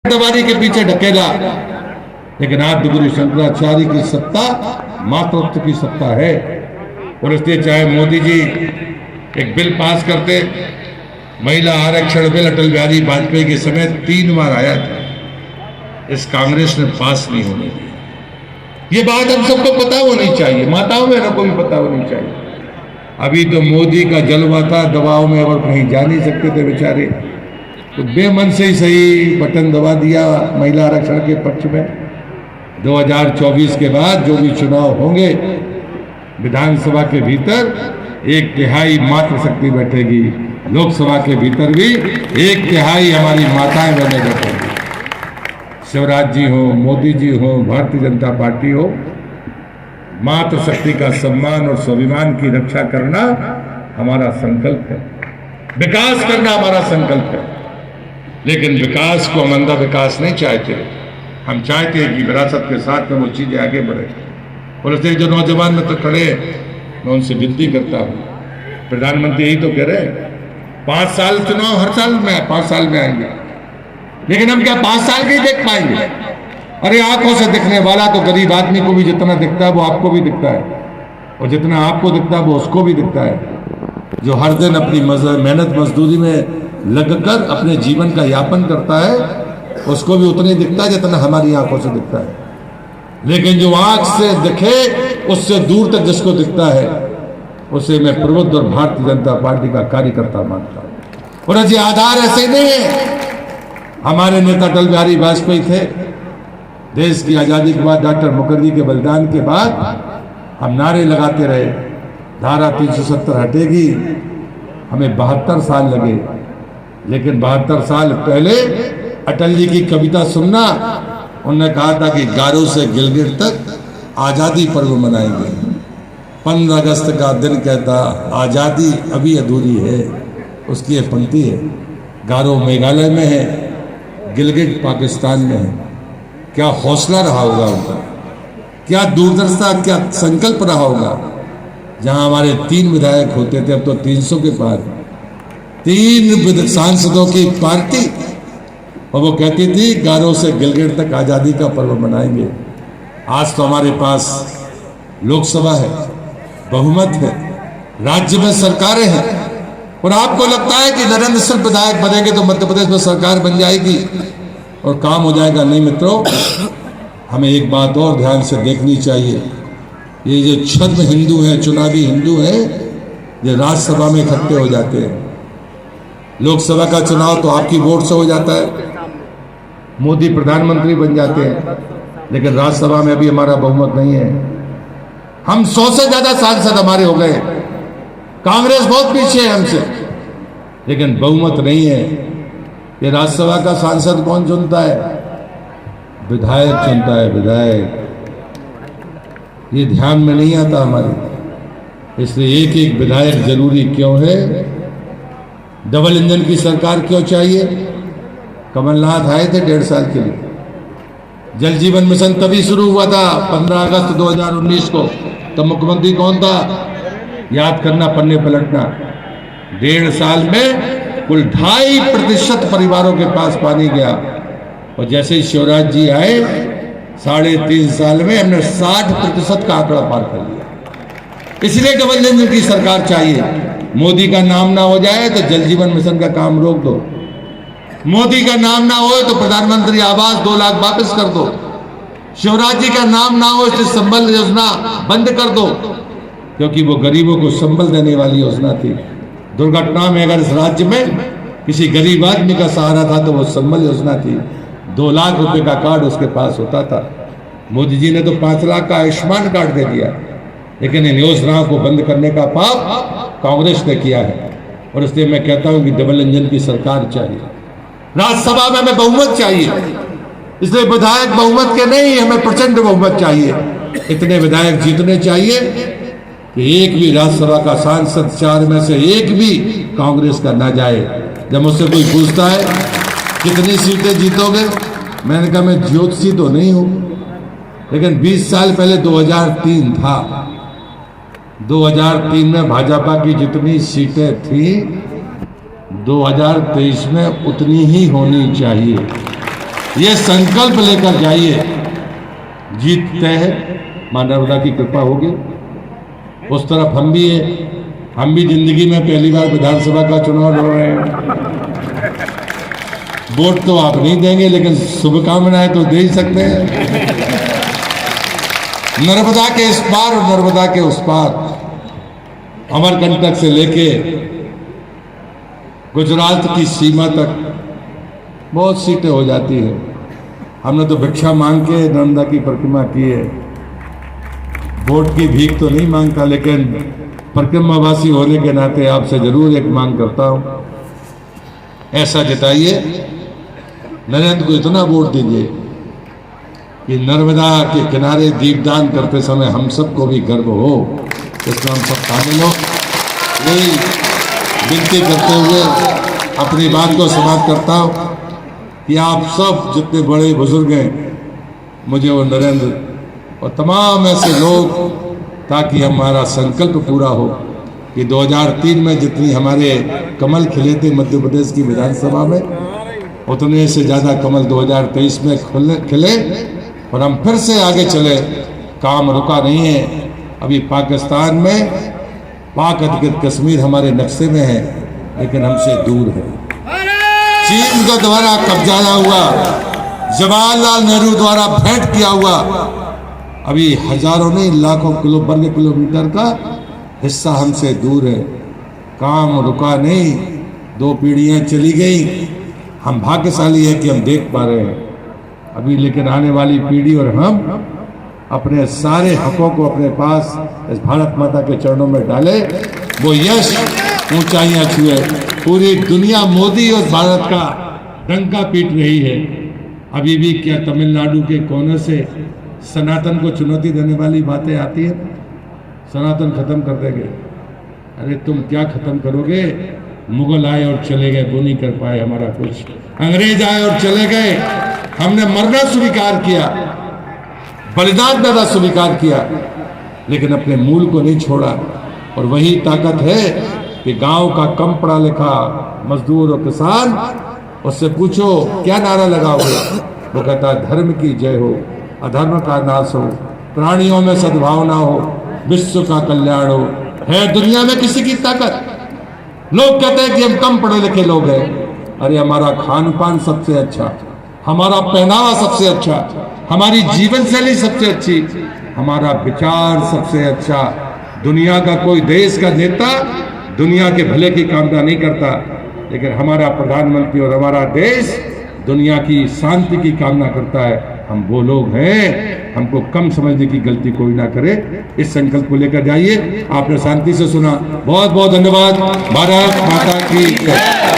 दवारी के पीछे ढकेला, लेकिन आदि गुरु शंकराचार्य की सत्ता मातृत्व की सत्ता है। और इसलिए चाहे मोदी जी एक बिल पास करते, महिला आरक्षण बिल अटल बिहारी वाजपेयी के समय 3 बार आया था, इस कांग्रेस ने पास नहीं होने दिया। ये बात हम सबको पता होनी चाहिए, माताओं बहनों को भी पता होनी चाहिए। अभी तो मोदी का जलवा था, दबाव में और कहीं जा नहीं सकते थे बेचारे, तो बेमन से ही सही बटन दबा दिया महिला आरक्षण के पक्ष में। 2024 के बाद जो भी चुनाव होंगे, विधानसभा के भीतर 1/3 मातृशक्ति बैठेगी, लोकसभा के भीतर भी 1/3 हमारी माताएं बने बैठेंगी। शिवराज जी हो, मोदी जी हो, भारतीय जनता पार्टी हो, मातृशक्ति का सम्मान और स्वाभिमान की रक्षा करना हमारा संकल्प है, विकास करना हमारा संकल्प है। लेकिन विकास को हम अंधा विकास नहीं चाहते, हम चाहते हैं कि विरासत के साथ में वो चीजें आगे बढ़े। और इसलिए जो नौजवान मित्र खड़े, मैं उनसे विनती करता हूँ, प्रधानमंत्री यही तो कह रहे हैं 5 साल चुनाव हर साल में 5 साल में आएंगे, लेकिन हम क्या 5 साल के ही देख पाएंगे? अरे आंखों से दिखने वाला तो गरीब आदमी को भी जितना दिखता है वो आपको भी दिखता है, और जितना आपको दिखता है वो उसको भी दिखता है। जो हर दिन अपनी मेहनत मजदूरी में लगकर अपने जीवन का यापन करता है, उसको भी उतना ही दिखता है जितना हमारी आंखों से दिखता है। लेकिन जो आंख से दिखे उससे दूर तक जिसको दिखता है, उसे मैं प्रबुद्ध और भारतीय जनता पार्टी का कार्यकर्ता मानता हूं। और अजय आधार ऐसे नहीं है। हमारे नेता अटल बिहारी वाजपेयी थे, देश की आजादी के बाद डॉक्टर मुखर्जी के बलिदान के बाद हम नारे लगाते रहे, धारा 370 हटेगी। हमें 72 साल लगे, लेकिन 72 साल पहले अटल जी की कविता सुनना, उन्होंने कहा था कि गारो से गिलगित तक आजादी पर्व मनाएंगे। 15 अगस्त का दिन कहता आजादी अभी अधूरी है, उसकी ये पंक्ति है। गारो मेघालय में है, गिलगित पाकिस्तान में है। क्या हौसला रहा होगा उनका, क्या दूरदर्शिता, क्या संकल्प रहा होगा। जहां हमारे 3 विधायक होते थे, अब तो 300 के पार, 3 सांसदों की पार्टी, और वो कहती थी गारो से गिलगित तक आजादी का पर्व मनाएंगे। आज तो हमारे पास लोकसभा है, बहुमत है, राज्य में सरकारें हैं, और आपको लगता है कि नरेंद्र सिंह विधायक बनेंगे तो मध्य प्रदेश में सरकार बन जाएगी और काम हो जाएगा। नहीं मित्रों, हमें एक बात और ध्यान से देखनी चाहिए। ये जो छद्म हिंदू हैं, चुनावी हिंदू हैं, ये राज्यसभा में इकट्ठे हो जाते हैं। लोकसभा का चुनाव तो आपकी वोट से हो जाता है, मोदी प्रधानमंत्री बन जाते हैं, लेकिन राज्यसभा में अभी हमारा बहुमत नहीं है। हम 100 से ज्यादा सांसद हमारे हो गए, कांग्रेस बहुत पीछे है हमसे, लेकिन बहुमत नहीं है। ये राज्यसभा का सांसद कौन चुनता है? विधायक चुनता है, विधायक। ये ध्यान में नहीं आता हमारे। इसलिए एक विधायक जरूरी क्यों है? डबल इंजन की सरकार क्यों चाहिए? कमलनाथ आए थे 1.5 साल के लिए, जल जीवन मिशन तभी शुरू हुआ था 15 अगस्त 2019 को। तब मुख्यमंत्री कौन था? याद करना, पन्ने पलटना। 1.5 साल में कुल 2.5% परिवारों के पास पानी गया, और जैसे ही शिवराज जी आए 3.5 साल में हमने 60% का आंकड़ा पार कर लिया। इसलिए डबल इंजन की सरकार चाहिए। मोदी का नाम ना हो जाए तो जल जीवन मिशन का काम रोक दो, मोदी का नाम ना हो तो प्रधानमंत्री आवास 2 लाख वापस कर दो, शिवराज जी का नाम ना हो इसलिए संबल योजना बंद कर दो, क्योंकि वो गरीबों को संबल देने वाली योजना थी। दुर्घटना में अगर इस राज्य में किसी गरीब आदमी का सहारा था तो वो संबल योजना थी। 2 लाख रुपए का कार्ड उसके पास होता था। मोदी जी ने तो 5 लाख का आयुष्मान कार्ड दे दिया, लेकिन इन योजनाओं को बंद करने का पाप कांग्रेस ने किया है। और इसलिए मैं कहता हूं कि डबल इंजन की सरकार चाहिए। राज्यसभा में हमें बहुमत चाहिए, इसलिए विधायक बहुमत के नहीं, हमें प्रचंड बहुमत चाहिए। इतने विधायक जीतने चाहिए कि एक भी राज्यसभा का सांसद 4 में से एक भी कांग्रेस का ना जाए। जब मुझसे कोई पूछता है कितनी सीटें जीतोगे, मैंने कहा मैं ज्योतिषी तो नहीं हूं, लेकिन 20 साल पहले 2003 था। 2003 में भाजपा की जितनी सीटें थी 2023 में उतनी ही होनी चाहिए। ये संकल्प लेकर जाइए, जीत तय है, मां नर्मदा की कृपा होगी। उस तरफ हम भी है, हम भी जिंदगी में पहली बार विधानसभा का चुनाव लड़ रहे हैं। वोट तो आप नहीं देंगे, लेकिन शुभकामनाएं तो दे ही सकते हैं। नर्मदा के इस पार और नर्मदा के उस पार, अमरकंटक से लेके गुजरात की सीमा तक बहुत सीटें हो जाती है। हमने तो भिक्षा मांग के नर्मदा की परिक्रमा की है। वोट की भीख तो नहीं मांगता, लेकिन परिक्रमावासी होने के नाते आपसे जरूर एक मांग करता हूं, ऐसा जताइए, नरेंद्र को इतना वोट दीजिए कि नर्मदा के किनारे दीपदान करते समय हम सबको भी गर्व हो, इसमें हम सब शामिल हो। यही विनती करते हुए अपनी बात को समाप्त करता हूं कि आप सब जितने बड़े बुजुर्ग हैं, मुझे वो नरेंद्र और तमाम ऐसे लोग, ताकि हमारा संकल्प पूरा हो कि 2003 में जितनी हमारे कमल खिले थे मध्य प्रदेश की विधानसभा में, उतने से ज़्यादा कमल 2023 में खिले और हम फिर से आगे चले। काम रुका नहीं है। अभी पाकिस्तान में पाक अधिकृत कश्मीर हमारे नक्शे में है, लेकिन हमसे दूर है। चीन के द्वारा कब्जा हुआ, जवाहरलाल नेहरू द्वारा भेंट किया हुआ, अभी हजारों नहीं लाखों वर्ग किलोमीटर का हिस्सा हमसे दूर है। काम रुका नहीं, 2 पीढ़ियां चली गई। हम भाग्यशाली हैं कि हम देख पा रहे हैं अभी, लेकिन आने वाली पीढ़ी और हम अपने सारे हकों को अपने पास इस भारत माता के चरणों में डाले, वो यश ऊंचाइयां छुए। पूरी दुनिया मोदी और भारत का डंका पीट रही है। अभी भी क्या तमिलनाडु के कोने से सनातन को चुनौती देने वाली बातें आती है? सनातन खत्म कर देंगे। अरे तुम क्या खत्म करोगे? मुगल आए और चले गए, वो नहीं कर पाए हमारा कुछ। अंग्रेज आए और चले गए, हमने मरना स्वीकार किया, बलिदान देना स्वीकार किया, लेकिन अपने मूल को नहीं छोड़ा। और वही ताकत है कि गांव का कम पढ़ा लिखा मजदूर और किसान, उससे पूछो क्या नारा लगाओगे, वो कहता धर्म की जय हो, अधर्म का नाश हो, प्राणियों में सद्भावना हो, विश्व का कल्याण हो। है दुनिया में किसी की ताकत? लोग कहते हैं कि हम कम पढ़े लिखे लोग हैं। अरे हमारा खान पान सबसे अच्छा, हमारा पहनावा सबसे अच्छा, हमारी जीवन शैली सबसे अच्छी, हमारा विचार सबसे अच्छा। दुनिया का कोई देश का नेता दुनिया के भले की कामना नहीं करता, लेकिन हमारा प्रधानमंत्री और हमारा देश दुनिया की शांति की कामना करता है। हम वो लोग हैं, हमको कम समझने की गलती कोई ना करे। इस संकल्प को लेकर जाइए। आपने शांति से सुना, बहुत बहुत धन्यवाद। भारत माता की जय।